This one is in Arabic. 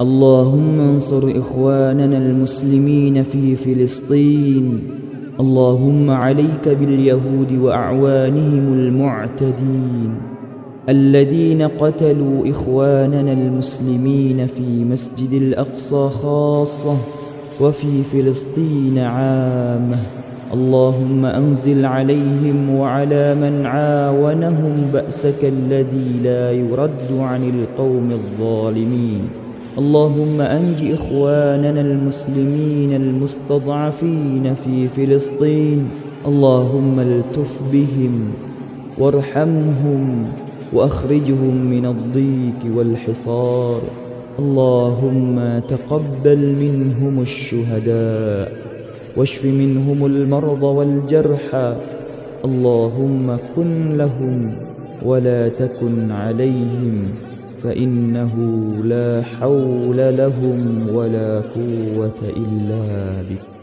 اللهم انصر إخواننا المسلمين في فلسطين. اللهم عليك باليهود وأعوانهم المعتدين الذين قتلوا إخواننا المسلمين في مسجد الأقصى خاصة وفي فلسطين عامة. اللهم أنزل عليهم وعلى من عاونهم بأسك الذي لا يرد عن القوم الظالمين. اللهم أنج إخواننا المسلمين المستضعفين في فلسطين. اللهم التف بهم وارحمهم وأخرجهم من الضيق والحصار. اللهم تقبل منهم الشهداء واشف منهم المرضى والجرحى. اللهم كن لهم ولا تكن عليهم، فإنه لا حول لهم ولا قوة إلا بك.